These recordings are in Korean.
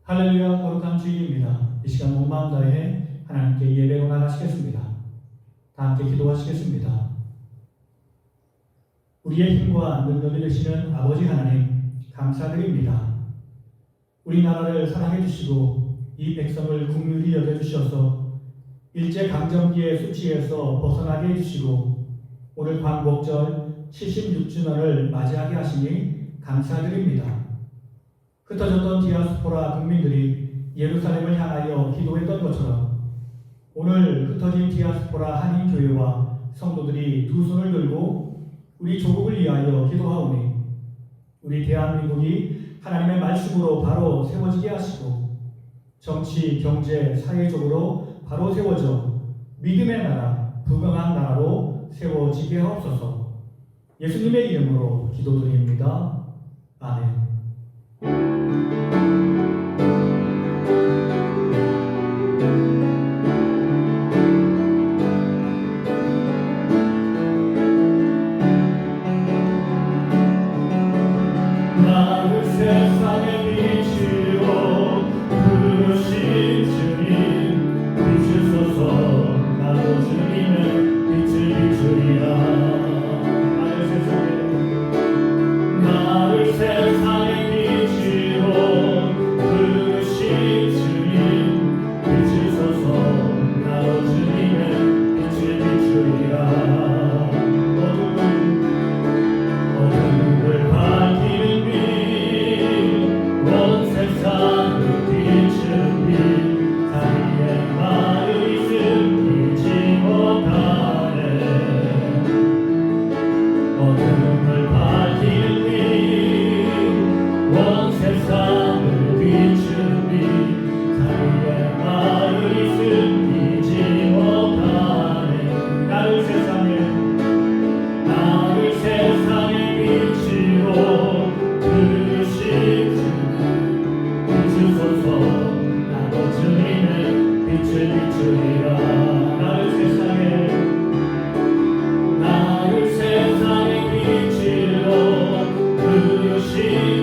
할렐루야, 거룩한 주일입니다. 이 시간 온 마음 다해 하나님께 예배로 나가시겠습니다. 다 함께 기도하시겠습니다. 우리의 힘과 능력이 되시는 아버지 하나님, 감사드립니다. 우리나라를 사랑해 주시고 이 백성을 긍휼히 여겨 주셔서 일제강점기의 수치에서 벗어나게 해주시고 오늘 광복절 76주년을 맞이하게 하시니 감사드립니다. 흩어졌던 디아스포라 국민들이 예루살렘을 향하여 기도했던 것처럼 오늘 흩어진 디아스포라 한인교회와 성도들이 두 손을 들고 우리 조국을 위하여 기도하오니 우리 대한민국이 하나님의 말씀으로 바로 세워지게 하시고 정치, 경제, 사회적으로 바로 세워져 믿음의 나라, 부강한 나라로 세워지게 하옵소서. 예수님의 이름으로 기도드립니다. 아멘. 나를 세상의 빛으로 부르신 주님, 비추소서. 나도 주님의 빛을 비추리라. 나를 세상의 빛으로 부르신 주님, 비추소서. 나도 주님의 빛을 비추리라. 어둠을 밝히는 빛, 온 세상을 비추는 빛, 자기의 마음이 숨기지 못하네. 어둠을 밝히는 빛, 온 세상을 비추는 빛, 자기의 마음이 숨기지 못하네. 나를 세상의 빛으로 부르신 주님, 비추소서. 나도 주님의 빛을 비추리라. 나를 세상의 빛으로 부르신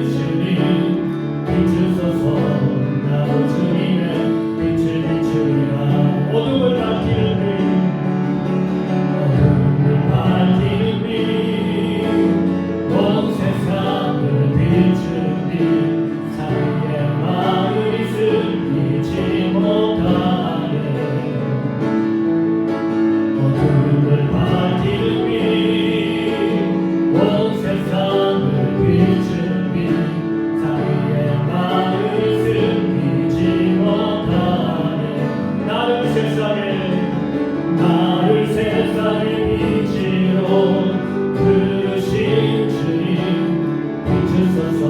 주님, 비추소서. 나도 주님의 빛을 비추리라. 어둠을 밝히는 빛, 온 세상을 비추는 빛, 자기의 마음이 숨기지 못하네. 어둠을 밝히는 빛, 온 세상을 비추는 빛, 자기의 마음이 숨기지 못하네. 나를 세상의 빛으로 부르신 주님, 비추소서.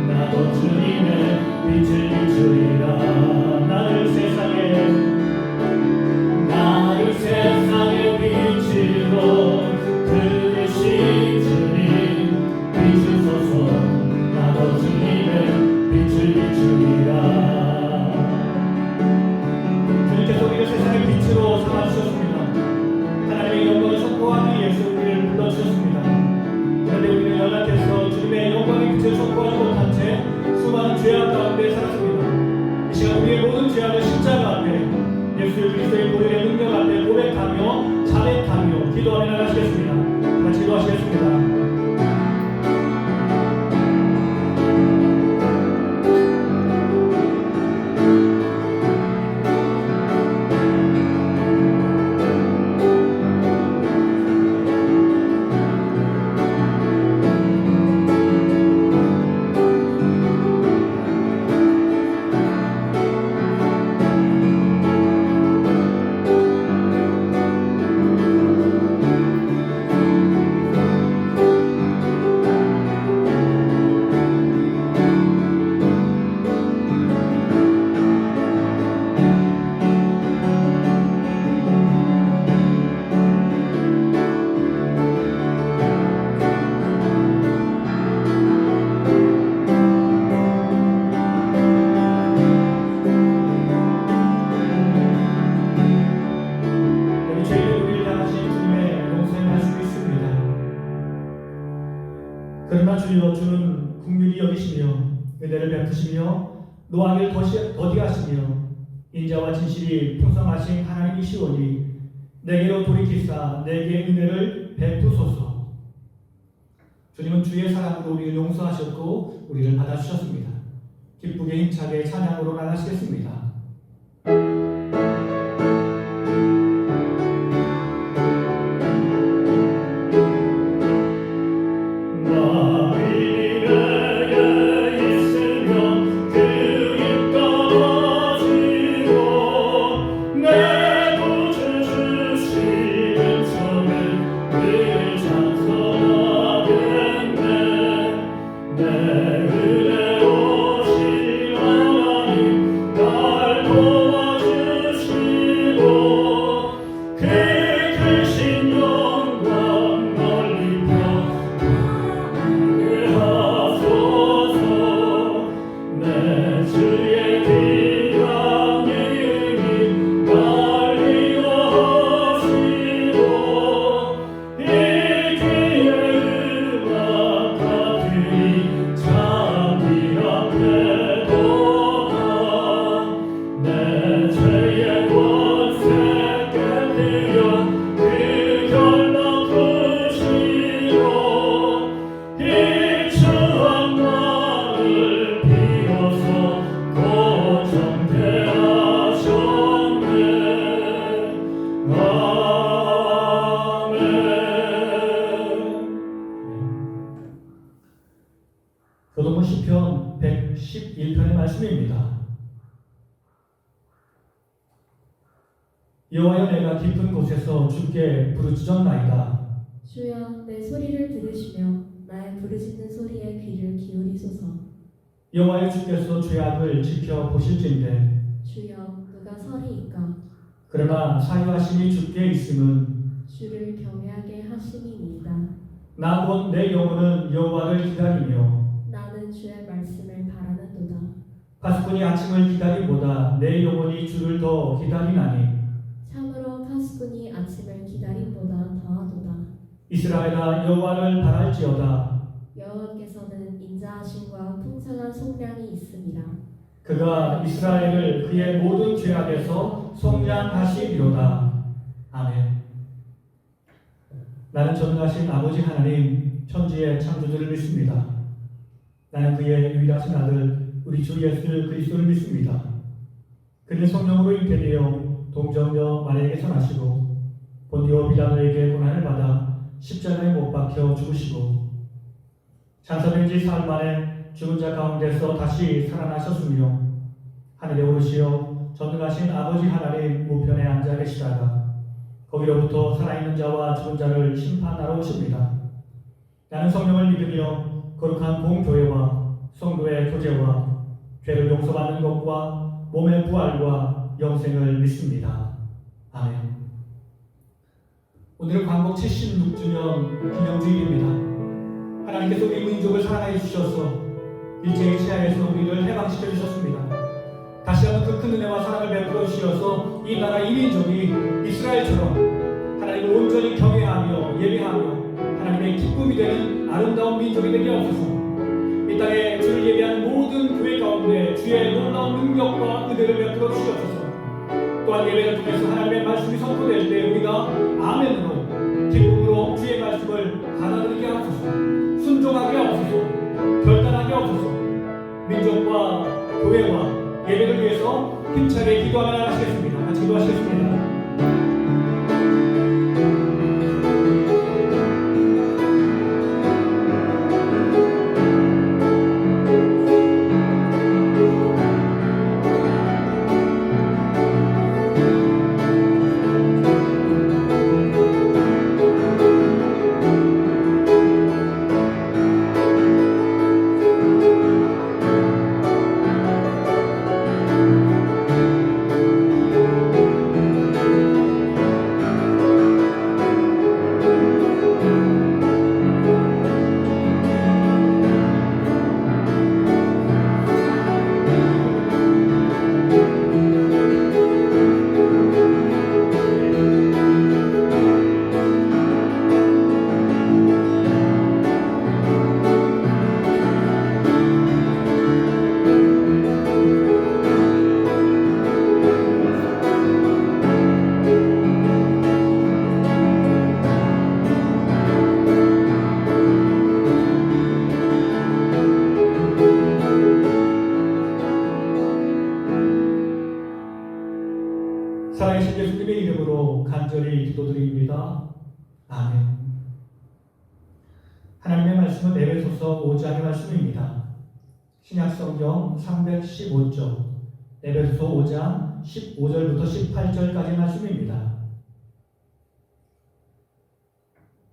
나도 주님의 빛을 비추리라. 나를 세상의 빛으로 부르신 주님, 비추소서. 나도 주님의 빛을 비추리라. 주님께서 우리를 세상의 빛으로 삼아주셨습니다. 하나님의 영광을 선포하기 위해서 우리를 불러주셨습니다. 그런데 우리는 연락해서 주님의 영광의 빛을 선포하지 못한 채 수많은 죄악 가운데 살았습니다. 이 시간 우리의 모든 죄악을 십자가 앞에 예수 그리스도의 보혈의 능력 앞에 고백하며 자백하며 기도하며 나가시겠습니다. 같이 기도하시겠습니다. 그러나 주여, 주는 긍휼히 여기시며 은혜를 베푸시며 노하기를 더디하시며 인자와 진실이 풍성하신 하나님이시오니 내게로 돌이키사 내게 은혜를 베푸소서. 주님은 주의 사랑으로 우리를 용서하셨고 우리를 받아주셨습니다. 기쁘게 힘차게 찬양으로 나가시겠습니다. 교동문 시편 111편의 말씀입니다. 여호와여, 내가 깊은 곳에서 주께 부르짖었나이다. 주여, 내 소리를 들으시며 나의 부르짖는 소리에 귀를 기울이소서. 여호와여, 주께서 죄악을 지켜보실진대. 주여, 누가 서리이까? 그러나 사유하심이 주께 있음은 주를 경외하게 하심이니이다. 나 곧 내 영혼은 여호와를 기다리며 나는 주의 말씀을 바라는도다. 파수꾼이 아침을 기다림보다 내 영혼이 주를 더 기다리나니 참으로 파수꾼이 아침을 기다림보다 더하도다. 이스라엘아, 여호와를 바랄지어다. 여호와께서는 인자하심과 풍성한 속량이 있습니다. 그가 이스라엘을 그의 모든 죄악에서 속량하시리로다. 아멘. 나는 전능하신 아버지 하나님, 천지의 창조주를 믿습니다. 나는 그의 유일하신 아들 우리 주 예수 그리스도를 믿습니다. 그는 성령으로 잉태되어 동정녀 마리아에게 선하시고 본디오 빌라도에게 고난을 받아 십자가에 못 박혀 죽으시고 장사된 지 사흘 만에 죽은 자 가운데서 다시 살아나셨으며 하늘에 오르시어 전능하신 아버지 하나님 우편에 앉아 계시다가 거기로부터 살아있는 자와 죽은 자를 심판하러 오십니다. 나는 성령을 믿으며 거룩한 공교회와 성도의 교제와 죄를 용서받는 것과 몸의 부활과 영생을 믿습니다. 아멘. 오늘은 광복 76주년 기념주일입니다. 하나님께서 우리 민족을 사랑해 주셔서 일제의 치하에서 우리를 해방시켜 주셨습니다. 다시 한번 그 큰 은혜와 사랑을 베풀어 주셔서 이 나라 이 민족이 이스라엘처럼 하나님을 온전히 경외하며 예배하며 하나님의 기쁨이 되는 아름다운 민족이 되게 하옵소서. 이 땅에 주를 예배하는 모든 교회 가운데 주의 놀라운 능력과 은혜를 베풀어 주시옵소서. 또한 예배를 통해서 하나님의 말씀이 선포될 때 우리가 아멘으로 기쁨으로 주의 말씀을 받아들이게 하옵소서. 순종하게 하옵소서. 결단하게 하옵소서. 민족과 교회와 예배를 위해서 힘차게 기도하며 나가시겠습니다. 같이 기도하시겠습니다. 간절히 기도드립니다. 아멘. 하나님의 말씀은 에베소서 5장의 말씀입니다. 신약성경 315쪽 에베소서 5장 15절부터 18절까지 말씀입니다.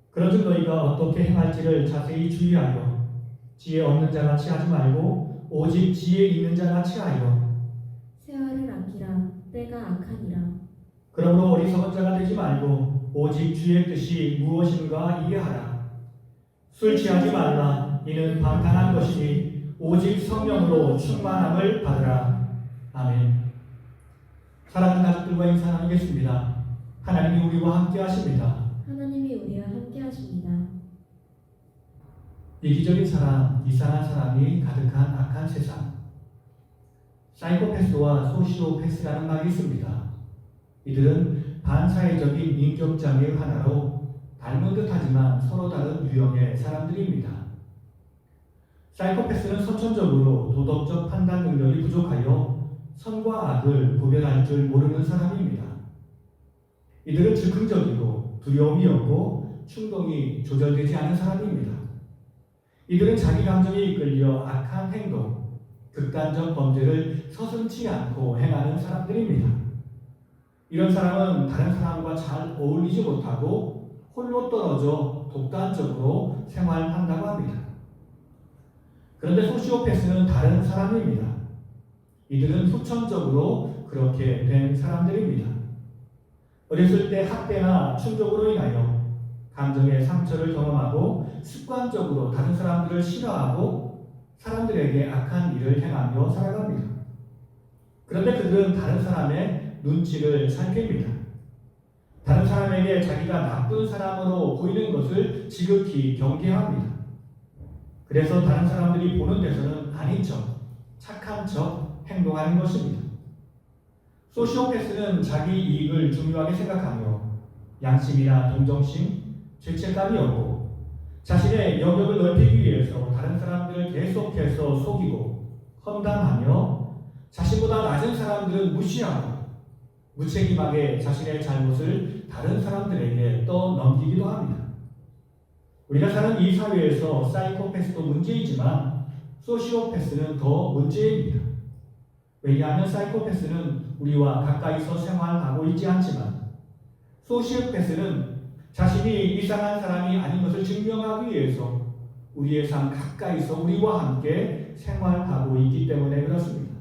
그런즉 너희가 어떻게 행할지를 자세히 주의하여 지혜 없는 자같이 하지 말고 오직 지혜 있는 자같이 하여 세월을 아끼라 때가 악하니라. 그러므로 어리석은 자가 되지 말고 오직 주의 뜻이 무엇인가 이해하라. 술 취하지 말라. 이는 방탕한 것이니 오직 성령으로 충만함을 받으라. 아멘. 사랑하는 가족들과 인사 나누겠습니다. 하나님이 우리와 함께 하십니다. 하나님이 우리와 함께 하십니다. 이기적인 사람, 이상한 사람이 가득한 악한 세상. 사이코패스와 소시오패스라는 말이 있습니다. 이들은 반사회적인 인격장애의 하나로 닮은 듯하지만 서로 다른 유형의 사람들입니다. 사이코패스는 선천적으로 도덕적 판단 능력이 부족하여 선과 악을 구별할 줄 모르는 사람입니다. 이들은 즉흥적이고 두려움이 없고 충동이 조절되지 않은 사람입니다. 이들은 자기 감정에 이끌려 악한 행동, 극단적 범죄를 서슴지 않고 행하는 사람들입니다. 이런 사람은 다른 사람과 잘 어울리지 못하고 홀로 떨어져 독단적으로 생활한다고 합니다. 그런데 소시오패스는 다른 사람입니다. 이들은 후천적으로 그렇게 된 사람들입니다. 어렸을 때 학대나 충격으로 인하여 감정의 상처를 경험하고 습관적으로 다른 사람들을 싫어하고 사람들에게 악한 일을 행하며 살아갑니다. 그런데 그들은 다른 사람의 눈치를 살핍니다. 다른 사람에게 자기가 나쁜 사람으로 보이는 것을 지극히 경계합니다. 그래서 다른 사람들이 보는 데서는 아닌 척, 착한 척 행동하는 것입니다. 소시오패스는 자기 이익을 중요하게 생각하며 양심이나 동정심, 죄책감이 없고 자신의 영역을 넓히기 위해서 다른 사람들을 계속해서 속이고 험담하며 자신보다 낮은 사람들은 무시하고 무책임하게 자신의 잘못을 다른 사람들에게 떠넘기기도 합니다. 우리가 사는 이 사회에서 사이코패스도 문제이지만 소시오패스는 더 문제입니다. 왜냐하면 사이코패스는 우리와 가까이서 생활하고 있지 않지만 소시오패스는 자신이 이상한 사람이 아닌 것을 증명하기 위해서 우리의 삶 가까이서 우리와 함께 생활하고 있기 때문에 그렇습니다.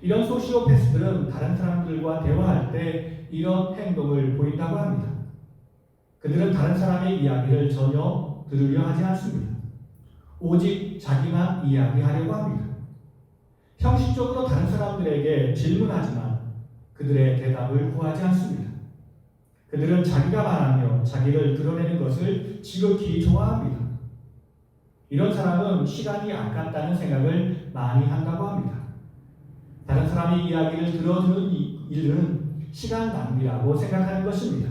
이런 소시오패스들은 다른 사람들과 대화할 때 이런 행동을 보인다고 합니다. 그들은 다른 사람의 이야기를 전혀 들으려 하지 않습니다. 오직 자기만 이야기하려고 합니다. 형식적으로 다른 사람들에게 질문하지만 그들의 대답을 구하지 않습니다. 그들은 자기가 말하며 자기를 드러내는 것을 지극히 좋아합니다. 이런 사람은 시간이 아깝다는 생각을 많이 한다고 합니다. 다른 사람의 이야기를 들어주는 일은 시간 낭비라고 생각하는 것입니다.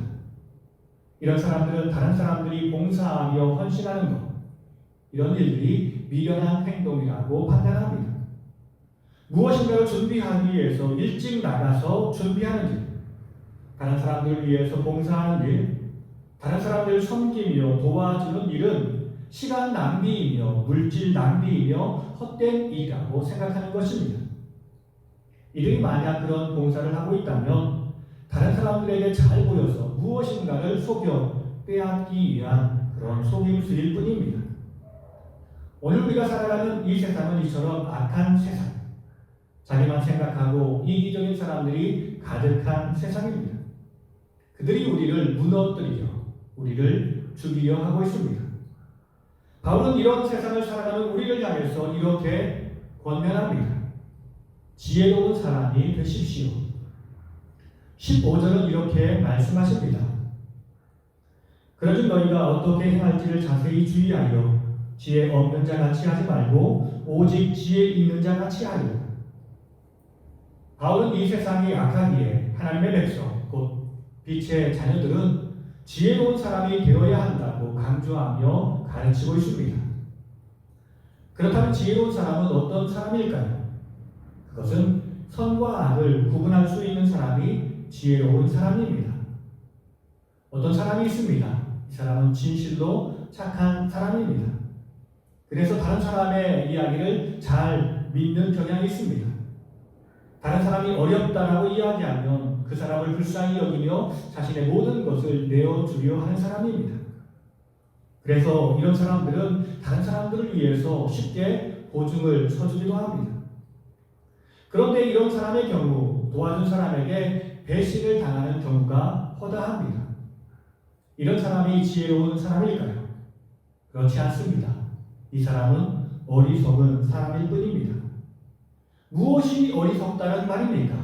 이런 사람들은 다른 사람들이 봉사하며 헌신하는 것, 이런 일들이 미련한 행동이라고 판단합니다. 무엇인가를 준비하기 위해서 일찍 나가서 준비하는 일, 다른 사람들을 위해서 봉사하는 일, 다른 사람들을 섬기며 도와주는 일은 시간 낭비이며 물질 낭비이며 헛된 일이라고 생각하는 것입니다. 이들이 만약 그런 봉사를 하고 있다면 다른 사람들에게 잘 보여서 무엇인가를 속여 빼앗기 위한 그런 속임수일 뿐입니다. 오늘 우리가 살아가는 이 세상은 이처럼 악한 세상, 자기만 생각하고 이기적인 사람들이 가득한 세상입니다. 그들이 우리를 무너뜨리려, 우리를 죽이려 하고 있습니다. 바울은 이런 세상을 살아가는 우리를 향해서 이렇게 권면합니다. 지혜로운 사람이 되십시오. 15절은 이렇게 말씀하십니다. 그러즉 너희가 어떻게 행할지를 자세히 주의하여 지혜 없는 자같이 하지 말고 오직 지혜 있는 자같이 하여. 바울은 이 세상이 악하기에 하나님의 백성, 곧 빛의 자녀들은 지혜로운 사람이 되어야 한다고 강조하며 가르치고 있습니다. 그렇다면 지혜로운 사람은 어떤 사람일까요? 그것은 선과 악을 구분할 수 있는 사람이 지혜로운 사람입니다. 어떤 사람이 있습니다. 이 사람은 진실로 착한 사람입니다. 그래서 다른 사람의 이야기를 잘 믿는 경향이 있습니다. 다른 사람이 어렵다라고 이야기하면 그 사람을 불쌍히 여기며 자신의 모든 것을 내어주려 하는 사람입니다. 그래서 이런 사람들은 다른 사람들을 위해서 쉽게 보증을 서주기도 합니다. 그런데 이런 사람의 경우 도와준 사람에게 배신을 당하는 경우가 허다합니다. 이런 사람이 지혜로운 사람일까요? 그렇지 않습니다. 이 사람은 어리석은 사람일 뿐입니다. 무엇이 어리석다는 말입니까?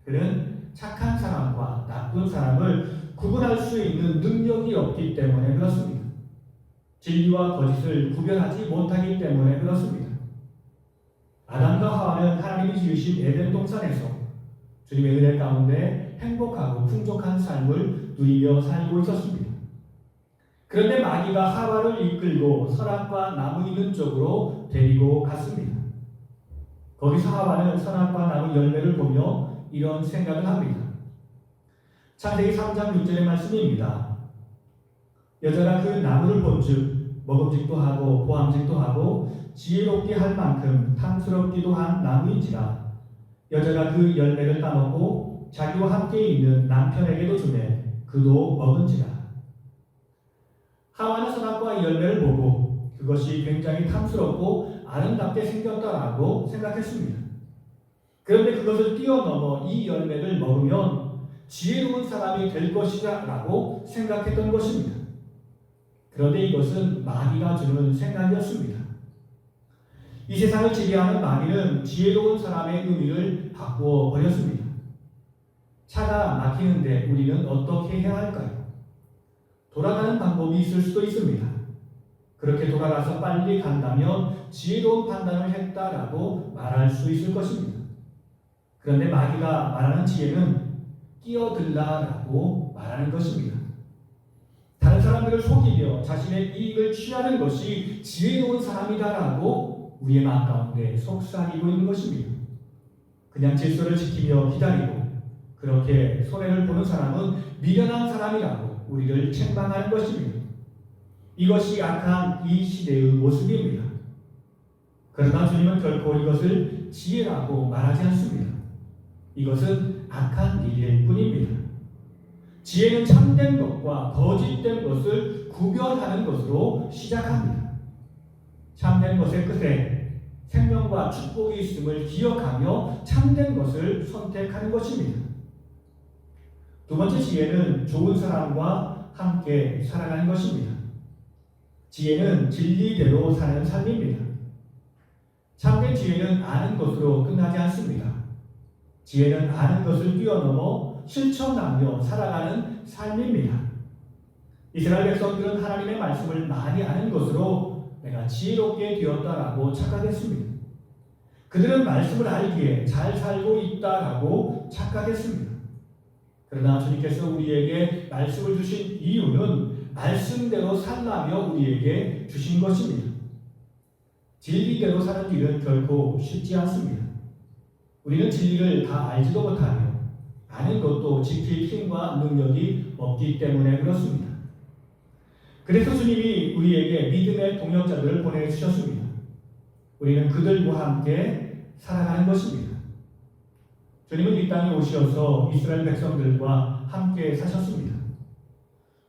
그는 착한 사람과 나쁜 사람을 구분할 수 있는 능력이 없기 때문에 그렇습니다. 진리와 거짓을 구별하지 못하기 때문에 그렇습니다. 아담과 하와는 하나님이 지으신 에덴 동산에서 주님의 은혜 가운데 행복하고 풍족한 삶을 누리며 살고 있었습니다. 그런데 마귀가 하와를 이끌고 선악과 나무 있는 쪽으로 데리고 갔습니다. 거기서 하와는 선악과 나무 열매를 보며 이런 생각을 합니다. 창세기 3장 6절의 말씀입니다. 여자가 그 나무를 본즉 먹음직도 하고 보암직도 하고 지혜롭게 할 만큼 탐스럽기도 한 나무인지라 여자가 그 열매를 따먹고 자기와 함께 있는 남편에게도 주매 그도 먹은지라. 하와는 선악과의 열매를 보고 그것이 굉장히 탐스럽고 아름답게 생겼다라고 생각했습니다. 그런데 그것을 뛰어넘어 이 열매를 먹으면 지혜로운 사람이 될 것이라고 생각했던 것입니다. 그런데 이것은 마귀가 주는 생각이었습니다. 이 세상을 지배하는 마귀는 지혜로운 사람의 의미를 바꾸어 버렸습니다. 차가 막히는데 우리는 어떻게 해야 할까요? 돌아가는 방법이 있을 수도 있습니다. 그렇게 돌아가서 빨리 간다면 지혜로운 판단을 했다라고 말할 수 있을 것입니다. 그런데 마귀가 말하는 지혜는 끼어들라라고 말하는 것입니다. 다른 사람들을 속이며 자신의 이익을 취하는 것이 지혜로운 사람이다라고 우리의 마음 가운데 속삭이고 있는 것입니다. 그냥 질서를 지키며 기다리고 그렇게 손해를 보는 사람은 미련한 사람이라고 우리를 책망하는 것입니다. 이것이 악한 이 시대의 모습입니다. 그러나 주님은 결코 이것을 지혜라고 말하지 않습니다. 이것은 악한 일일 뿐입니다. 지혜는 참된 것과 거짓된 것을 구별하는 것으로 시작합니다. 참된 것의 끝에 생명과 축복이 있음을 기억하며 참된 것을 선택하는 것입니다. 두 번째 지혜는 좋은 사람과 함께 살아가는 것입니다. 지혜는 진리대로 사는 삶입니다. 참된 지혜는 아는 것으로 끝나지 않습니다. 지혜는 아는 것을 뛰어넘어 실천하며 살아가는 삶입니다. 이스라엘 백성들은 하나님의 말씀을 많이 아는 것으로 내가 지혜롭게 되었다라고 착각했습니다. 그들은 말씀을 알기에 잘 살고 있다라고 착각했습니다. 그러나 주님께서 우리에게 말씀을 주신 이유는 말씀대로 살라며 우리에게 주신 것입니다. 진리대로 사는 길은 결코 쉽지 않습니다. 우리는 진리를 다 알지도 못하며 아는 것도 지킬 힘과 능력이 없기 때문에 그렇습니다. 그래서 주님이 우리에게 믿음의 동역자들을 보내주셨습니다. 우리는 그들과 함께 살아가는 것입니다. 주님은 이 땅에 오셔서 이스라엘 백성들과 함께 사셨습니다.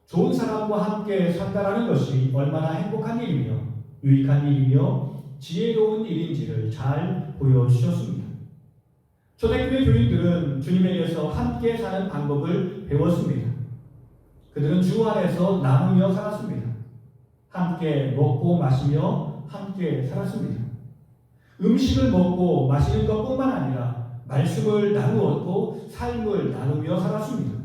좋은 사람과 함께 산다라는 것이 얼마나 행복한 일이며 유익한 일이며 지혜로운 일인지를 잘 보여주셨습니다. 초대교회 교인들은 주님에게서 함께 사는 방법을 배웠습니다. 그들은 주 안에서 나누며 살았습니다. 함께 먹고 마시며 함께 살았습니다. 음식을 먹고 마시는 것뿐만 아니라 말씀을 나누었고 삶을 나누며 살았습니다.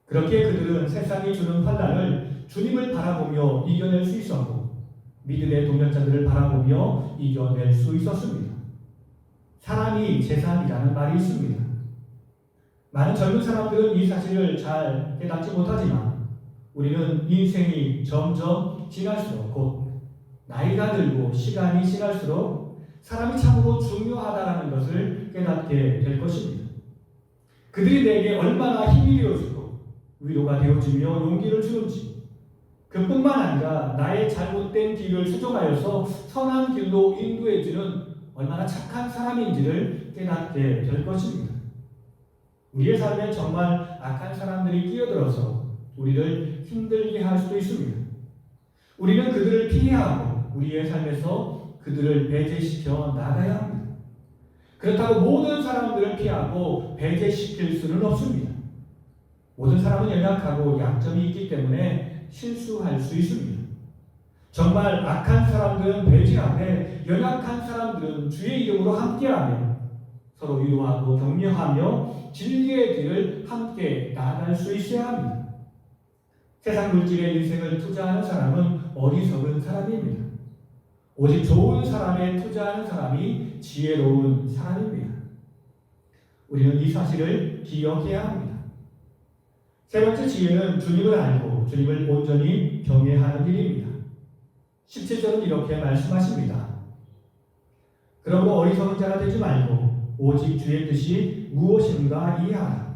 그렇게 그들은 세상이 주는 환난을 주님을 바라보며 이겨낼 수 있었고 믿음의 동역자들을 바라보며 이겨낼 수 있었습니다. 사람이 재산이라는 말이 있습니다. 많은 젊은 사람들은 이 사실을 잘 깨닫지 못하지만 우리는 인생이 점점 지날수록 곧 나이가 들고 시간이 지날수록 사람이 참으로 중요하다는 것을 깨닫게 될 것입니다. 그들이 내게 얼마나 힘이 되어주고 위로가 되어주며 용기를 주는지, 그뿐만 아니라 나의 잘못된 길을 수정하여서 선한 길로 인도해주는 얼마나 착한 사람인지를 깨닫게 될 것입니다. 우리의 삶에 정말 악한 사람들이 끼어들어서 우리를 힘들게 할 수도 있습니다. 우리는 그들을 피해하고 우리의 삶에서 그들을 배제시켜 나가야 합니다. 그렇다고 모든 사람들을 피하고 배제시킬 수는 없습니다. 모든 사람은 연약하고 약점이 있기 때문에 실수할 수 있습니다. 정말 악한 사람들은 배제하되 연약한 사람들은 주의 이름으로 함께하며 서로 위로하고 격려하며 진리의 길을 함께 나아갈 수 있어야 합니다. 세상 물질에 인생을 투자하는 사람은 어리석은 사람입니다. 오직 좋은 사람에 투자하는 사람이 지혜로운 사람입니다. 우리는 이 사실을 기억해야 합니다. 세 번째 지혜는 주님을 알고 주님을 온전히 경외하는 일입니다. 17절은 이렇게 말씀하십니다. 그러므로 어리석은 자가 되지 말고 오직 주의 뜻이 무엇인가 이해하라.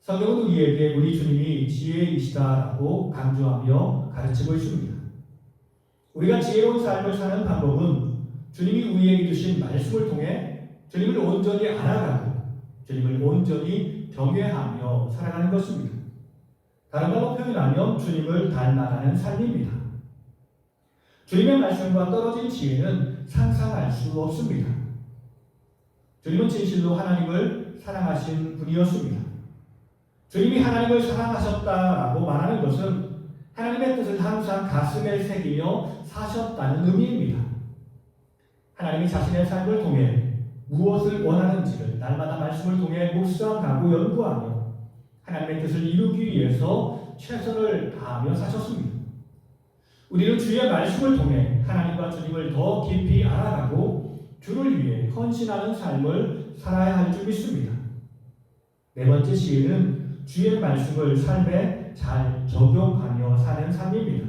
성경은 우리에게 우리 주님이 지혜이시다라고 강조하며 가르치고 있습니다. 우리가 지혜로운 삶을 사는 방법은 주님이 우리에게 주신 말씀을 통해 주님을 온전히 알아가고 주님을 온전히 경외하며 살아가는 것입니다. 다른 말로 표현하면 주님을 닮아가는 삶입니다. 주님의 말씀과 떨어진 지혜는 상상할 수 없습니다. 주님은 진실로 하나님을 사랑하신 분이었습니다. 주님이 하나님을 사랑하셨다라고 말하는 것은 하나님의 뜻을 항상 가슴에 새기며 사셨다는 의미입니다. 하나님이 자신의 삶을 통해 무엇을 원하는지를 날마다 말씀을 통해 묵상하고 연구하며 하나님의 뜻을 이루기 위해서 최선을 다하며 사셨습니다. 우리는 주의 말씀을 통해 하나님과 주님을 더 깊이 알아가고 주를 위해 헌신하는 삶을 살아야 할 줄 믿습니다. 네 번째 지혜는 주의 말씀을 삶에 잘 적용하며 사는 삶입니다.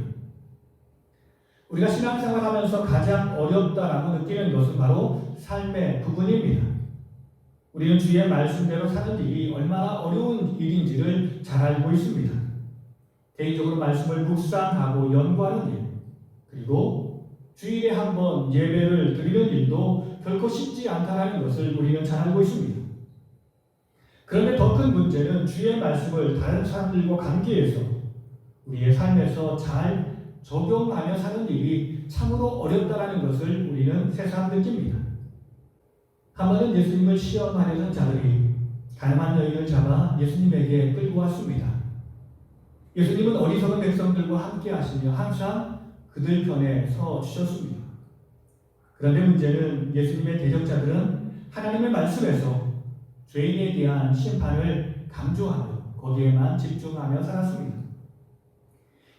우리가 신앙생활하면서 가장 어렵다라고 느끼는 것은 바로 삶의 부분입니다. 우리는 주의 말씀대로 사는 일이 얼마나 어려운 일인지를 잘 알고 있습니다. 개인적으로 말씀을 묵상하고 연구하는 일, 그리고 주일에 한번 예배를 드리는 일도 결코 쉽지 않다는 것을 우리는 잘 알고 있습니다. 그런데 더 큰 문제는 주의 말씀을 다른 사람들과 관계에서 우리의 삶에서 잘 적용하며 사는 일이 참으로 어렵다는 것을 우리는 새삼 느낍니다. 한 번은 예수님을 시험하려는 자들이 가늠한 여인을 잡아 예수님에게 끌고 왔습니다. 예수님은 어리석은 백성들과 함께 하시며 항상 그들 편에 서 주셨습니다. 그런데 문제는 예수님의 대적자들은 하나님의 말씀에서 죄인에 대한 심판을 강조하며 거기에만 집중하며 살았습니다.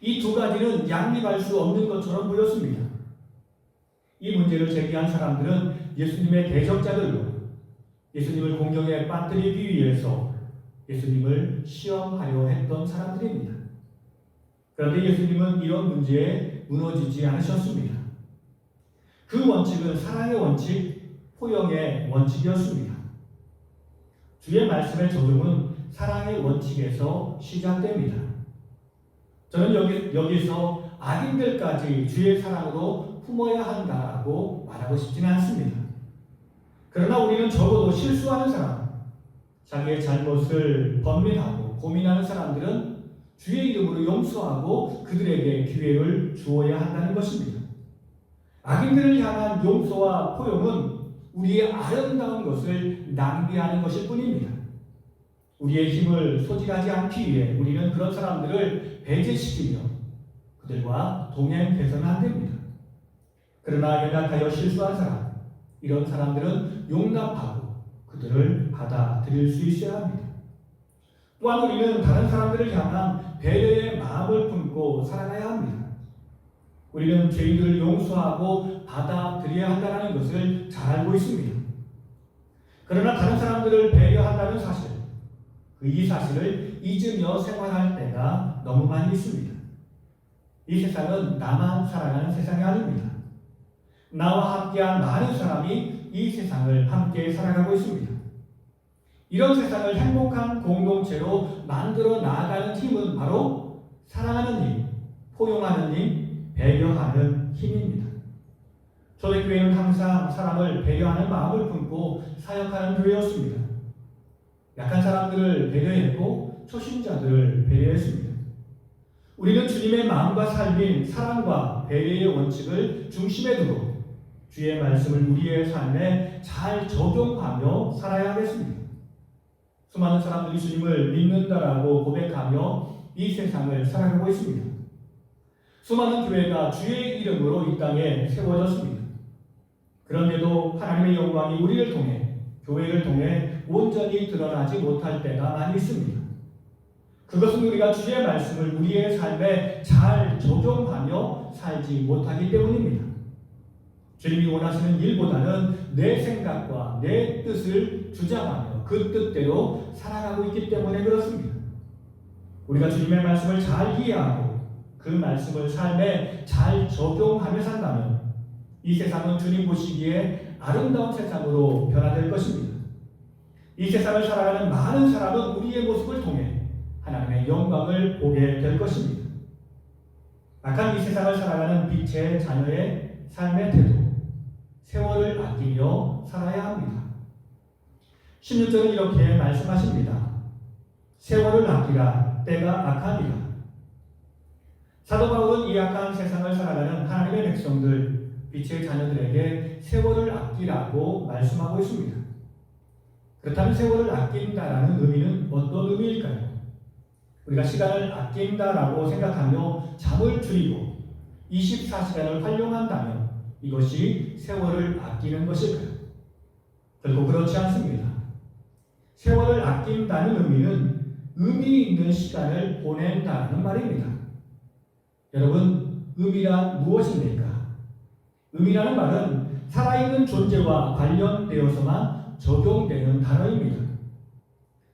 이 두 가지는 양립할 수 없는 것처럼 보였습니다. 이 문제를 제기한 사람들은 예수님의 대적자들로 예수님을 공경에 빠뜨리기 위해서 예수님을 시험하려 했던 사람들입니다. 그런데 예수님은 이런 문제에 무너지지 않으셨습니다. 그 원칙은 사랑의 원칙, 포용의 원칙이었습니다. 주의 말씀의 적용은 사랑의 원칙에서 시작됩니다. 저는 여기서 악인들까지 주의 사랑으로 품어야 한다고 말하고 싶지는 않습니다. 그러나 우리는 적어도 실수하는 사람, 자기의 잘못을 번민하고 고민하는 사람들은 주의 이름으로 용서하고 그들에게 기회를 주어야 한다는 것입니다. 악인들을 향한 용서와 포용은 우리의 아름다운 것을 낭비하는 것일 뿐입니다. 우리의 힘을 소진하지 않기 위해 우리는 그런 사람들을 배제시키며 그들과 동행해서는 안 됩니다. 그러나 연약하여 실수한 사람, 이런 사람들은 용납하고 그들을 받아들일 수 있어야 합니다. 또한 우리는 다른 사람들을 향한 배려의 마음을 품고 살아가야 합니다. 우리는 죄인들을 용서하고 받아들여야 한다는 것을 잘 알고 있습니다. 그러나 다른 사람들을 배려한다는 사실, 이 사실을 잊으며 생활할 때가 너무 많이 있습니다. 이 세상은 나만 살아가는 세상이 아닙니다. 나와 함께한 많은 사람이 이 세상을 함께 살아가고 있습니다. 이런 세상을 행복한 공동체로 만들어 나아가는 힘은 바로 사랑하는 힘, 포용하는 힘, 배려하는 힘입니다. 초대교회는 항상 사람을 배려하는 마음을 품고 사역하는 교회였습니다. 약한 사람들을 배려했고 초신자들을 배려했습니다. 우리는 주님의 마음과 삶인 사랑과 배려의 원칙을 중심에 두고 주의 말씀을 우리의 삶에 잘 적용하며 살아야 하겠습니다. 수많은 사람들이 주님을 믿는다라고 고백하며 이 세상을 살아가고 있습니다. 수많은 교회가 주의 이름으로 이 땅에 세워졌습니다. 그런데도 하나님의 영광이 우리를 통해, 교회를 통해 온전히 드러나지 못할 때가 많이 있습니다. 그것은 우리가 주의 말씀을 우리의 삶에 잘 적용하며 살지 못하기 때문입니다. 주님이 원하시는 일보다는 내 생각과 내 뜻을 주장하며 그 뜻대로 살아가고 있기 때문에 그렇습니다. 우리가 주님의 말씀을 잘 이해하고 그 말씀을 삶에 잘 적용하며 산다면 이 세상은 주님 보시기에 아름다운 세상으로 변화될 것입니다. 이 세상을 살아가는 많은 사람은 우리의 모습을 통해 하나님의 영광을 보게 될 것입니다. 악한 이 세상을 살아가는 빛의 자녀의 삶의 태도, 세월을 아끼며 살아야 합니다. 16절은 이렇게 말씀하십니다. 세월을 아끼라, 때가 악하니라. 사도 바울은 이 악한 세상을 살아가는 하나님의 백성들, 빛의 자녀들에게 세월을 아끼라고 말씀하고 있습니다. 그렇다면 세월을 아낀다라는 의미는 어떤 의미일까요? 우리가 시간을 아낀다라고 생각하며 잠을 줄이고 24시간을 활용한다면 이것이 세월을 아끼는 것일까요? 결코 그렇지 않습니다. 세월을 아낀다는 의미는 의미 있는 시간을 보낸다는 말입니다. 여러분, 의미란 무엇입니까? 의미라는 말은 살아있는 존재와 관련되어서만 적용되는 단어입니다.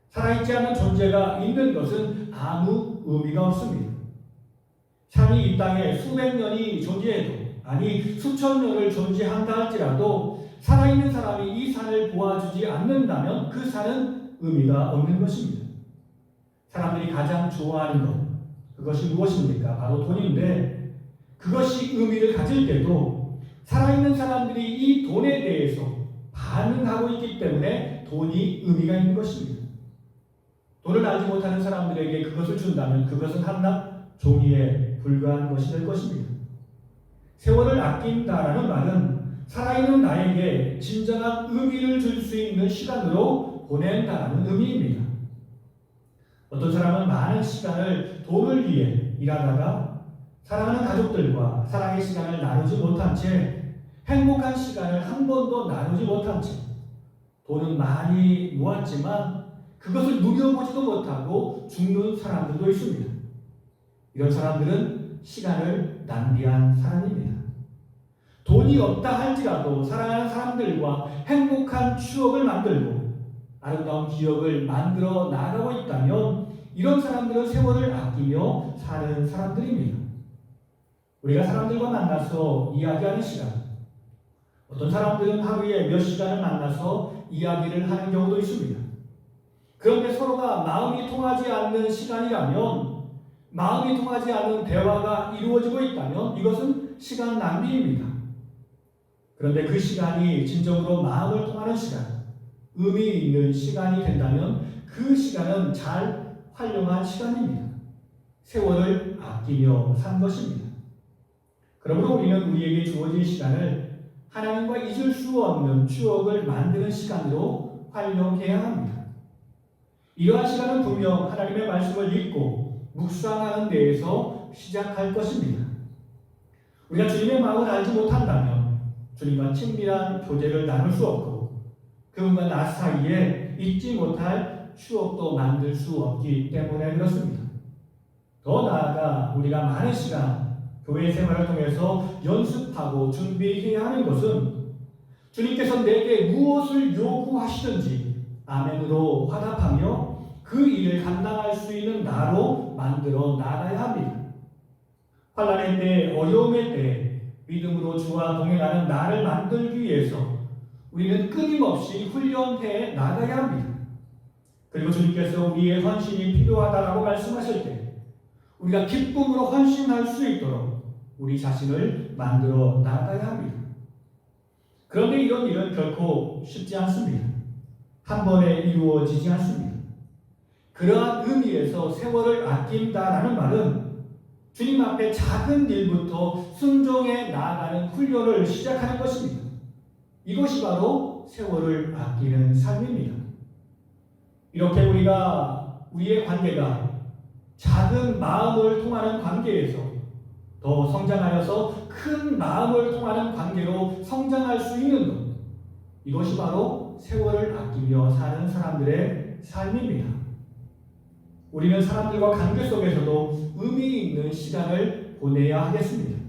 살아있지 않은 존재가 있는 것은 아무 의미가 없습니다. 산이 이 땅에 수백 년이 존재해도, 아니 수천 년을 존재한다 할지라도 살아있는 사람이 이 산을 보아주지 않는다면 그 산은 의미가 없는 것입니다. 사람들이 가장 좋아하는 것, 그것이 무엇입니까? 바로 돈인데, 그것이 의미를 가질 때도 살아있는 사람들이 이 돈에 대해서 반응하고 있기 때문에 돈이 의미가 있는 것입니다. 돈을 알지 못하는 사람들에게 그것을 준다면 그것은 한낱 종이에 불과한 것이 될 것입니다. 세월을 아낀다라는 말은 살아있는 나에게 진정한 의미를 줄 수 있는 시간으로 보낸다라는 의미입니다. 어떤 사람은 많은 시간을 돈을 위해 일하다가 사랑하는 가족들과 사랑의 시간을 나누지 못한 채, 행복한 시간을 한 번도 나누지 못한 채 돈은 많이 모았지만 그것을 누려보지도 못하고 죽는 사람들도 있습니다. 이런 사람들은 시간을 낭비한 사람입니다. 돈이 없다 할지라도 사랑하는 사람들과 행복한 추억을 만들고 아름다운 기억을 만들어 나가고 있다면 이런 사람들은 세월을 아끼며 사는 사람들입니다. 우리가 사람들과 만나서 이야기하는 시간, 어떤 사람들은 하루에 몇 시간을 만나서 이야기를 하는 경우도 있습니다. 그런데 서로가 마음이 통하지 않는 시간이라면, 마음이 통하지 않는 대화가 이루어지고 있다면 이것은 시간 낭비입니다. 그런데 그 시간이 진정으로 마음을 통하는 시간, 의미 있는 시간이 된다면 그 시간은 잘 활용한 시간입니다. 세월을 아끼며 산 것입니다. 그러므로 우리는 우리에게 주어진 시간을 하나님과 잊을 수 없는 추억을 만드는 시간으로 활용해야 합니다. 이러한 시간은 분명 하나님의 말씀을 읽고 묵상하는 데에서 시작할 것입니다. 우리가 주님의 마음을 알지 못한다면 주님과 친밀한 교제를 나눌 수 없고 그분과 나 사이에 잊지 못할 추억도 만들 수 없기 때문에 그렇습니다. 더 나아가 우리가 많은 시간 교회 생활을 통해서 연습하고 준비해야 하는 것은 주님께서 내게 무엇을 요구하시든지 아멘으로 화답하며 그 일을 감당할 수 있는 나로 만들어 나가야 합니다. 환난의 때, 어려움의 때 믿음으로 주와 동행하는 나를 만들기 위해서 우리는 끊임없이 훈련해 나가야 합니다. 그리고 주님께서 우리의 헌신이 필요하다라고 말씀하실 때 우리가 기쁨으로 헌신할 수 있도록 우리 자신을 만들어 나가야 합니다. 그런데 이런 일은 결코 쉽지 않습니다. 한 번에 이루어지지 않습니다. 그러한 의미에서 세월을 아낀다라는 말은 주님 앞에 작은 일부터 순종해 나아가는 훈련을 시작하는 것입니다. 이것이 바로 세월을 아끼는 삶입니다. 이렇게 우리의 관계가 작은 마음을 통하는 관계에서 더 성장하여서 큰 마음을 통하는 관계로 성장할 수 있는 것, 이것이 바로 세월을 아끼며 사는 사람들의 삶입니다. 우리는 사람들과 관계 속에서도 의미 있는 시간을 보내야 하겠습니다.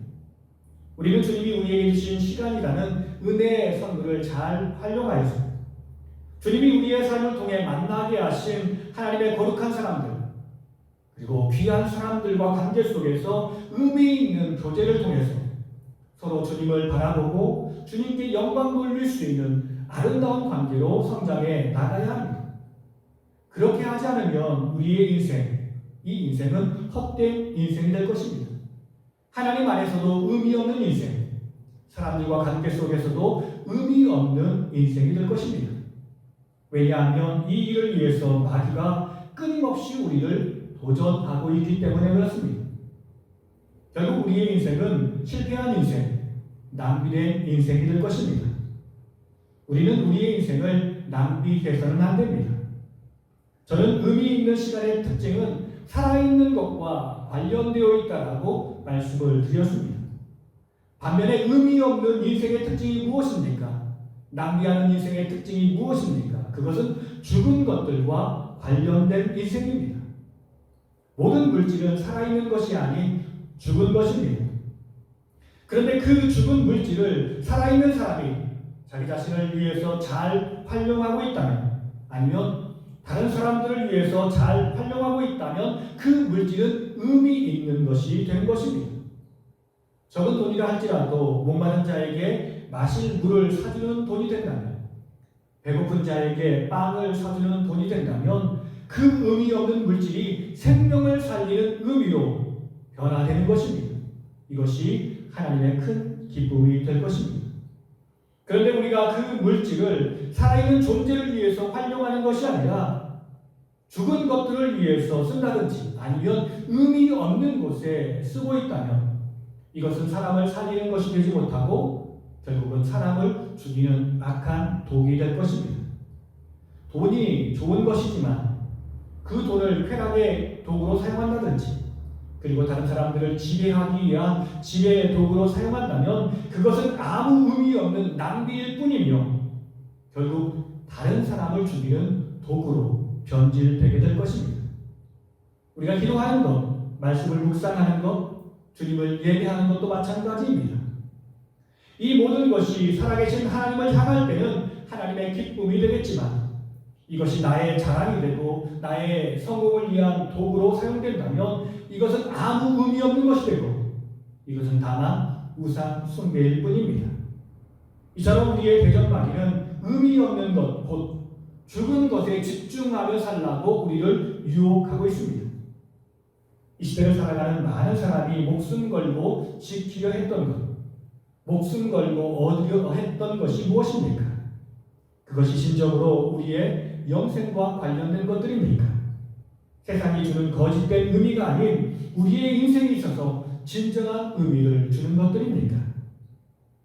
우리는 주님이 우리에게 주신 시간이라는 은혜의 선물을 잘 활용하여서 주님이 우리의 삶을 통해 만나게 하신 하나님의 거룩한 사람들, 그리고 귀한 사람들과 관계 속에서 의미 있는 교제를 통해서 서로 주님을 바라보고 주님께 영광 돌릴 수 있는 아름다운 관계로 성장해 나가야 합니다. 그렇게 하지 않으면 우리의 이 인생은 헛된 인생이 될 것입니다. 하나님 안에서도 의미 없는 인생, 사람들과 관계 속에서도 의미 없는 인생이 될 것입니다. 왜냐하면 이 일을 위해서 마귀가 끊임없이 우리를 도전하고 있기 때문에 그렇습니다. 결국 우리의 인생은 실패한 인생, 낭비된 인생이 될 것입니다. 우리는 우리의 인생을 낭비해서는 안 됩니다. 저는 의미 있는 시간의 특징은 살아있는 것과 관련되어 있다라고 말씀을 드렸습니다. 반면에 의미 없는 인생의 특징이 무엇입니까? 낭비하는 인생의 특징이 무엇입니까? 그것은 죽은 것들과 관련된 인생입니다. 모든 물질은 살아있는 것이 아닌 죽은 것입니다. 그런데 그 죽은 물질을 살아있는 사람이 자기 자신을 위해서 잘 활용하고 있다면, 아니면 다른 사람들을 위해서 잘 활용하고 있다면 그 물질은 의미 있는 것이 된 것입니다. 적은 돈이라 할지라도 목마른 자에게 마실 물을 사주는 돈이 된다면, 배고픈 자에게 빵을 사주는 돈이 된다면 그 의미 없는 물질이 생명을 살리는 의미로 변화되는 것입니다. 이것이 하나님의 큰 기쁨이 될 것입니다. 그런데 우리가 그 물질을 살아있는 존재를 위해서 활용하는 것이 아니라 죽은 것들을 위해서 쓴다든지 아니면 의미 없는 곳에 쓰고 있다면 이것은 사람을 살리는 것이 되지 못하고 결국은 사람을 죽이는 악한 독이 될 것입니다. 돈이 좋은 것이지만 그 돈을 쾌락의 도구로 사용한다든지 그리고 다른 사람들을 지배하기 위한 지배의 도구로 사용한다면 그것은 아무 의미 없는 낭비일 뿐이며 결국 다른 사람을 죽이는 도구로 변질되게 될 것입니다. 우리가 기도하는 것, 말씀을 묵상하는 것, 주님을 예배하는 것도 마찬가지입니다. 이 모든 것이 살아계신 하나님을 향할 때는 하나님의 기쁨이 되겠지만 이것이 나의 자랑이 되고 나의 성공을 위한 도구로 사용된다면 이것은 아무 의미 없는 것이 되고 이것은 다만 우상 숭배일 뿐입니다. 이처럼 우리의 대전마귀는 의미 없는 것, 곧 죽은 것에 집중하며 살라고 우리를 유혹하고 있습니다. 이 시대를 살아가는 많은 사람이 목숨 걸고 지키려 했던 것, 목숨 걸고 얻으려 했던 것이 무엇입니까? 그것이 진정으로 우리의 영생과 관련된 것들입니까? 세상이 주는 거짓된 의미가 아닌 우리의 인생에 있어서 진정한 의미를 주는 것들입니까?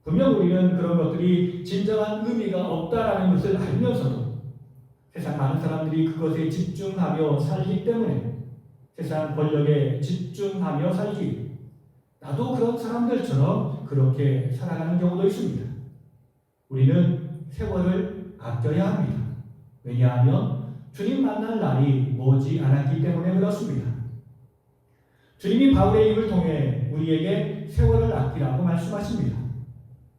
분명 우리는 그런 것들이 진정한 의미가 없다라는 것을 알면서도 세상 많은 사람들이 그것에 집중하며 살기 때문에 세상 권력에 집중하며 살기, 나도 그런 사람들처럼 그렇게 살아가는 경우도 있습니다. 우리는 세월을 아껴야 합니다. 왜냐하면 주님 만날 날이 머지 않았기 때문에 그렇습니다. 주님이 바울의 입을 통해 우리에게 세월을 아끼라고 말씀하십니다.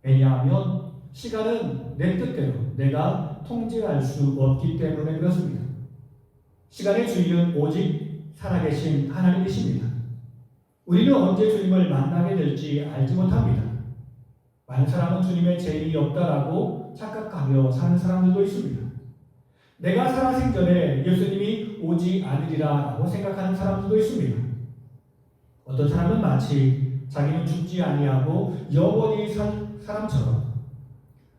왜냐하면 시간은 내 뜻대로 내가 통제할 수 없기 때문에 그렇습니다. 시간의 주인은 오직 살아계신 하나님이십니다. 우리는 언제 주님을 만나게 될지 알지 못합니다. 많은 사람은 주님의 재림이 없다라고 착각하며 사는 사람들도 있습니다. 내가 살아생전에 예수님이 오지 않으리라고 생각하는 사람들도 있습니다. 어떤 사람은 마치 자기는 죽지 아니하고 영원히 살 사람처럼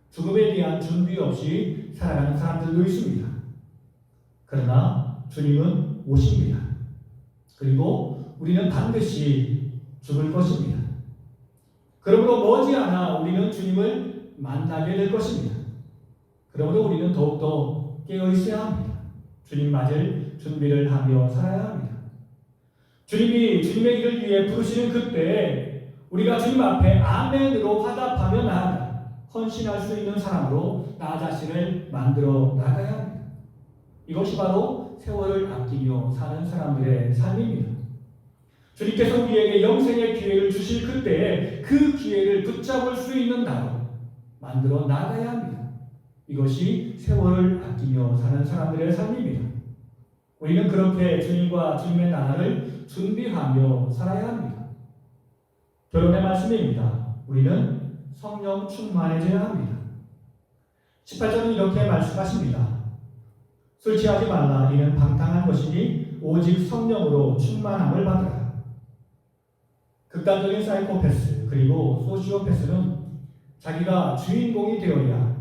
죽음에 대한 준비 없이 살아가는 사람들도 있습니다. 그러나 주님은 오십니다. 그리고 우리는 반드시 죽을 것입니다. 그러므로 머지않아 우리는 주님을 만나게 될 것입니다. 그러므로 우리는 더욱더 깨어 있어야 합니다. 주님 맞을 준비를 하며 살아야 합니다. 주님이 주님의 일을 위해 부르시는 그때 우리가 주님 앞에 아멘으로 화답하며 나아가 헌신할 수 있는 사람으로 나 자신을 만들어 나가야 합니다. 이것이 바로 세월을 아끼며 사는 사람들의 삶입니다. 주님께서 우리에게 영생의 기회를 주실 그때 그 기회를 붙잡을 수 있는 나로 만들어 나가야 합니다. 이것이 세월을 아끼며 사는 사람들의 삶입니다. 우리는 그렇게 주님과 주님의 나라를 준비하며 살아야 합니다. 결론의 말씀입니다. 우리는 성령 충만해져야 합니다. 18절은 이렇게 말씀하십니다. 술 취하지 말라. 이는 방탕한 것이니 오직 성령으로 충만함을 받으라. 극단적인 사이코패스 그리고 소시오패스는 자기가 주인공이 되어야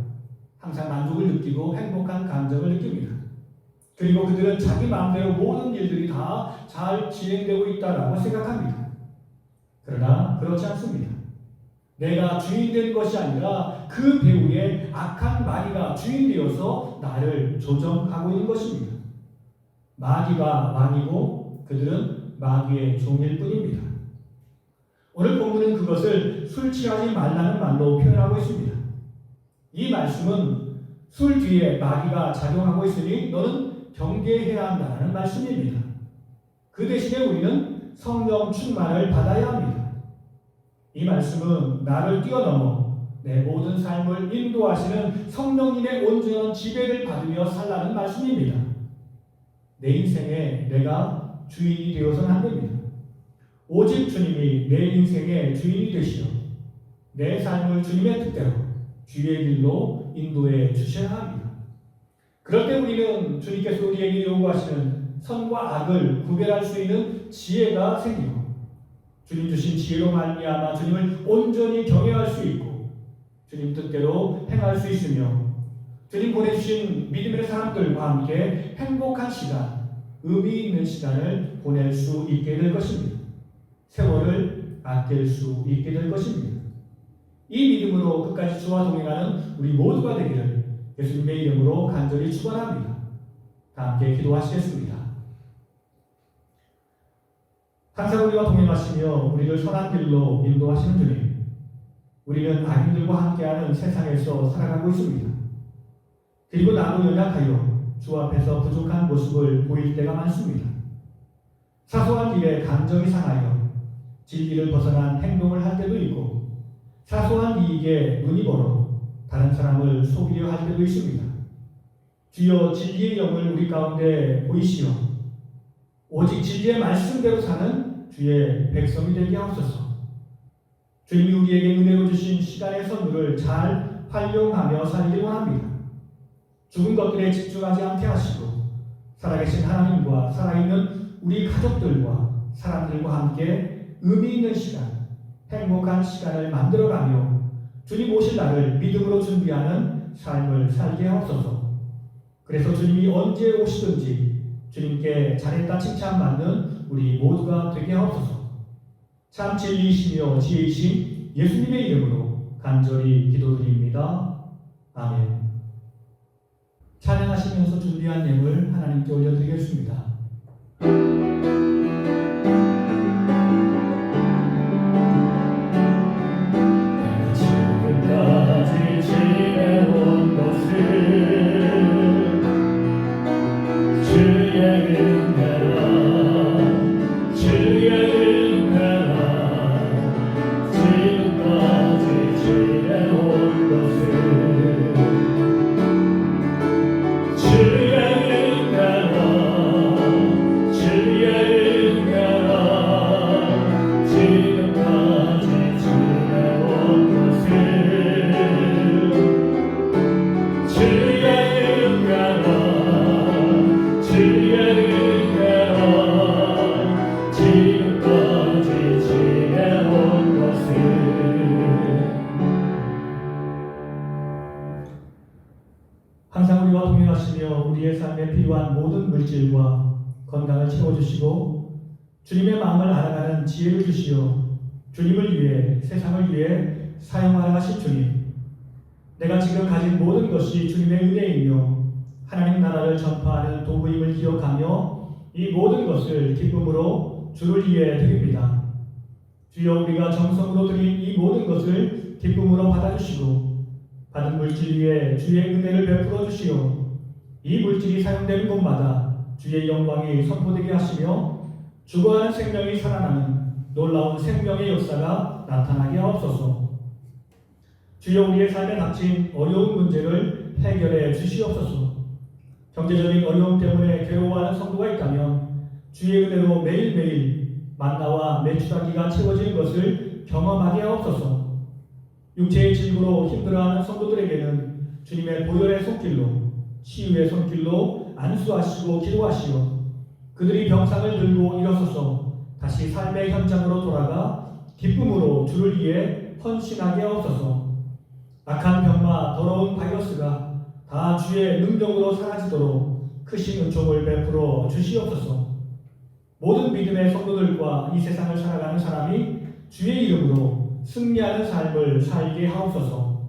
항상 만족을 느끼고 행복한 감정을 느낍니다. 그리고 그들은 자기 마음대로 모든 일들이 다 잘 진행되고 있다고 생각합니다. 그러나 그렇지 않습니다. 내가 주인된 것이 아니라 그 배후에 악한 마귀가 주인되어서 나를 조정하고 있는 것입니다. 마귀가 왕이고 그들은 마귀의 종일 뿐입니다. 오늘 본문은 그것을 술 취하지 말라는 말로 표현하고 있습니다. 이 말씀은 술 뒤에 마귀가 작용하고 있으니 너는 경계해야 한다는 말씀입니다. 그 대신에 우리는 성령 충만을 받아야 합니다. 이 말씀은 나를 뛰어넘어 내 모든 삶을 인도하시는 성령님의 온전한 지배를 받으며 살라는 말씀입니다. 내 인생에 내가 주인이 되어서는 안 됩니다. 오직 주님이 내 인생의 주인이 되시어 내 삶을 주님의 뜻대로 주의 길로 인도해 주셔야 합니다. 그럴 때 우리는 주님께서 우리에게 요구하시는 선과 악을 구별할 수 있는 지혜가 생기고 주님 주신 지혜로 말미암아 주님을 온전히 경외할 수 있고 주님 뜻대로 행할 수 있으며 주님 보내주신 믿음의 사람들과 함께 행복한 시간, 의미 있는 시간을 보낼 수 있게 될 것입니다. 세월을 아낄 수 있게 될 것입니다. 이 믿음으로 끝까지 주와 동행하는 우리 모두가 되기를 예수님의 이름으로 간절히 축원합니다. 다 함께 기도하시겠습니다. 항상 우리와 동행하시며 우리를 선한 길로 인도하시는 주님, 우리는 악인들과 함께하는 세상에서 살아가고 있습니다. 그리고 나도 연약하여 주 앞에서 부족한 모습을 보일 때가 많습니다. 사소한 일에 감정이 상하여 진리를 벗어난 행동을 할 때도 있고 사소한 이익에 눈이 멀어 다른 사람을 속이려 할 때도 있습니다. 주여 진리의 영을 우리 가운데 보이시어 오직 진리의 말씀대로 사는 주의 백성이 되게 하옵소서. 주님이 우리에게 은혜로 주신 시간의 선물을 잘 활용하며 살기를 원합니다. 죽은 것들에 집중하지 않게 하시고 살아계신 하나님과 살아있는 우리 가족들과 사람들과 함께 의미 있는 시간, 행복한 시간을 만들어가며 주님 오실 날을 믿음으로 준비하는 삶을 살게 하옵소서. 그래서 주님이 언제 오시든지 주님께 잘했다 칭찬받는 우리 모두가 되게 하옵소서. 참 진리이시며 지혜이신 예수님의 이름으로 간절히 기도드립니다. 아멘. 찬양하시면서 준비한 예물 하나님께 올려드리겠습니다. 지금까지 지내온 것을 주의 은혜라 주의 은혜라 지금까지 지내온 것을 주의 은혜라 주의 주님께서 우리의 삶에 필요한 모든 물질과 건강을 채워주시고 주님의 마음을 알아가는 지혜를 주시어 주님을 위해 세상을 위해 사용하라 하신 주님, 내가 지금 가진 모든 것이 주님의 은혜이며 하나님 나라를 전파하는 도구임을 기억하며 이 모든 것을 기쁨으로 주를 위해 드립니다. 주여, 우리가 정성으로 드린 이 모든 것을 기쁨으로 받아주시고 받은 물질 위에 주의 은혜를 베풀어 주시어 이 물질이 사용되는 곳마다 주의 영광이 선포되게 하시며 죽어가는 생명이 살아나는 놀라운 생명의 역사가 나타나게 하옵소서. 주여, 우리의 삶에 닥친 어려운 문제를 해결해 주시옵소서. 경제적인 어려움 때문에 괴로워하는 성도가 있다면 주의 은혜로 매일매일 만나와 메추라기가 채워지는 것을 경험하게 하옵소서. 육체의 질구로 힘들어하는 성도들에게는 주님의 보혈의 손길로, 치유의 손길로 안수하시고 기도하시어 그들이 병상을 들고 일어서서 다시 삶의 현장으로 돌아가 기쁨으로 주를 위해 헌신하게 하옵소서. 악한 병마, 더러운 바이러스가 다 주의 능력으로 사라지도록 크신 은총을 베풀어 주시옵소서. 모든 믿음의 성도들과 이 세상을 살아가는 사람이 주의 이름으로 승리하는 삶을 살게 하옵소서.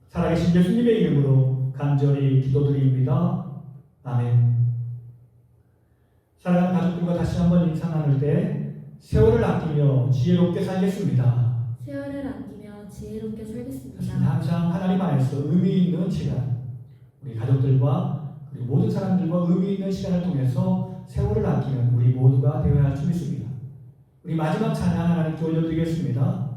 살아계신 예수님의 이름으로 간절히 기도드립니다. 아멘. 사랑하는 가족들과 다시 한번 인사 나눌 때 세월을 아끼며 지혜롭게 살겠습니다. 세월을 아끼며 지혜롭게 살겠습니다. 항상 하나님 안에서 의미 있는 시간, 우리 가족들과 우리 모든 사람들과 의미 있는 시간을 통해서 세월을 아끼는 우리 모두가 되어야 할 줄 믿습니다. 우리 마지막 찬양 하나님께 올려드리겠습니다.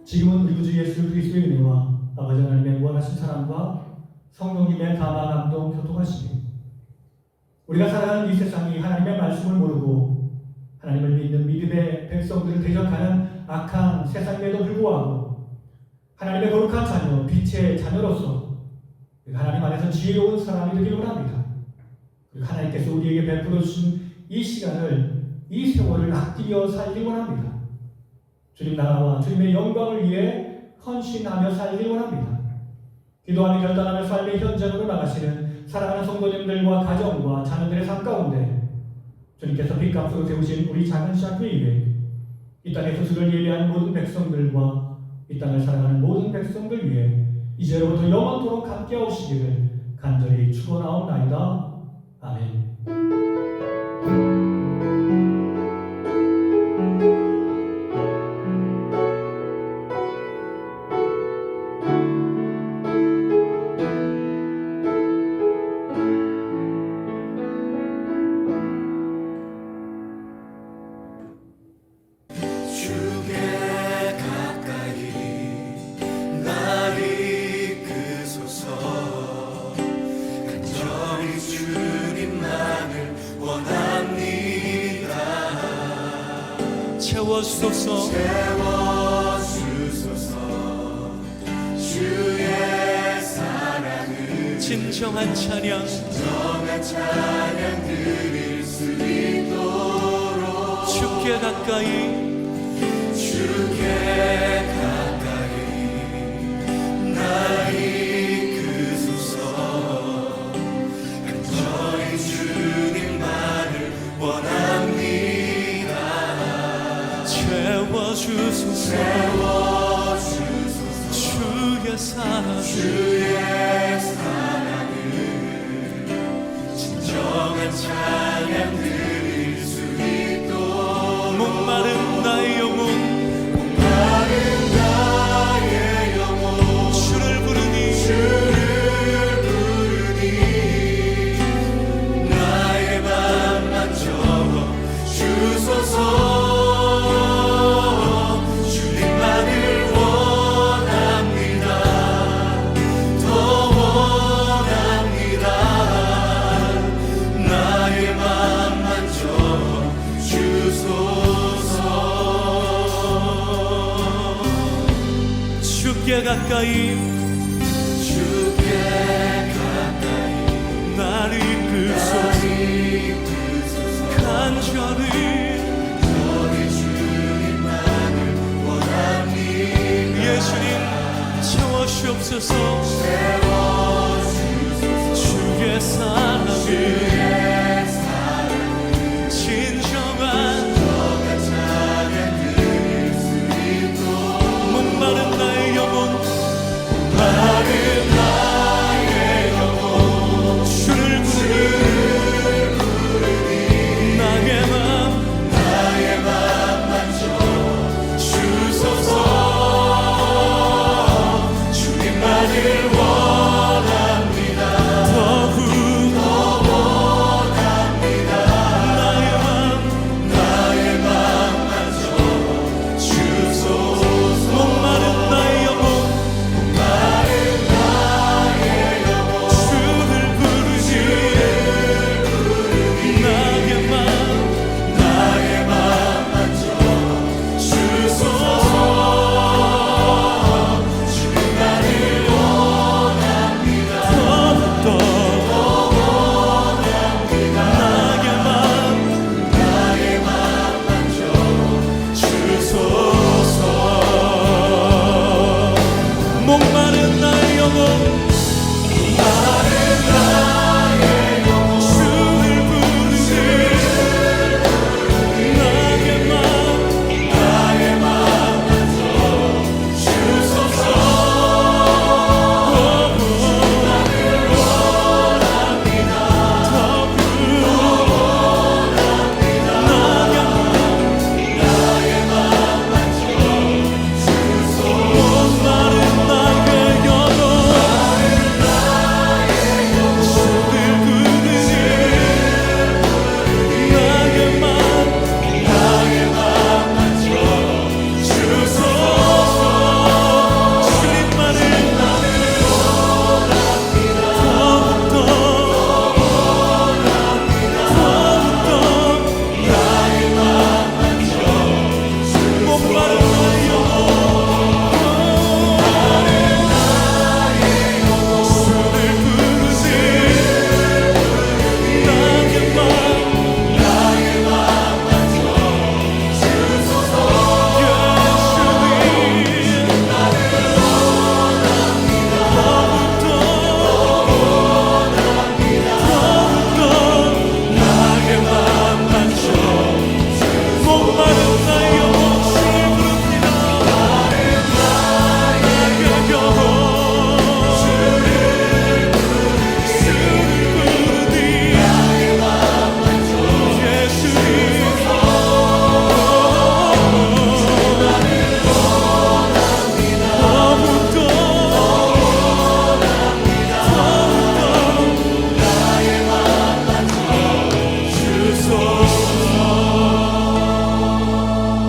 지금은 우리 구주 예수 그리스도의 은혜와 아버지 하나님의 무한하신 사랑과 성령님의 감화 감동 교통하시니 우리가 살아가는 이 세상이 하나님의 말씀을 모르고 하나님을 믿는 믿음의 백성들을 대적하는 악한 세상임에도 불구하고 하나님의 거룩한 자녀, 빛의 자녀로서 하나님 안에서 지혜로운 사람이 되기를 원합니다. 그리고 하나님께서 우리에게 베풀어 주신 이 시간을, 이 세월을 아끼며 살기 원합니다. 주님 나라와 주님의 영광을 위해 헌신하며 살기 원합니다. 기도하며 결단하며 삶의 현장으로 나가시는 사랑하는 성도님들과 가정과 자녀들의 삶 가운데 주님께서 빛값으로 세우신 우리 작은 시학교회 이 땅에서 주를 예배하는 모든 백성들과 이 땅을 살아가는 모든 백성들 위해 이제로부터 영원토록 함께 하시기를 간절히 축원하옵나이다. 아멘. 채워주소서. 주의 사랑을 진정한 찬양 드릴 수 있도록 주께 가까이 날 이끄소서. 간절히 주님만을 원합니다. 채워주소서. 주의 사랑을 진정한 찬양 드릴 수 있도록 목마른 나의 영혼 주를 부르니 나의 맘만 채워주소서. 주님만을 원합니다. 더 원합니다. 나의 맘만 채워주소서. 주께 가까이 나를 이끌소서. 간절히 예수님 채워주옵소서. 주의 사랑을 진정한 목마른 나의 영혼 주를 부르니 나의 맘 주소서. 주님만을 원합니다. 더욱 나의 맘만 주소서. 목마른 나의 영혼 주를 부르니 나의 맘만 주소서. 주님만을 원합니다. 더욱더 나의 맘만 주소서. 목마른 나의 영혼 주를 부르니 나의 맘 주소서. 목마른 나의 영혼 주를 부르니 나의 맘 주소서. 주님만을 더욱더 목마른 나의 영혼 주를 부르니 나의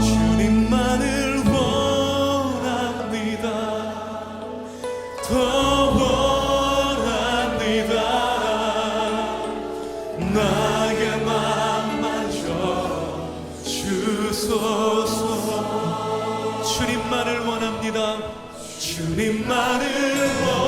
주님만을 원합니다. 더 원합니다. 나의 맘만 줘 주소서. 주님만을 원합니다. 주님만을 원합니다.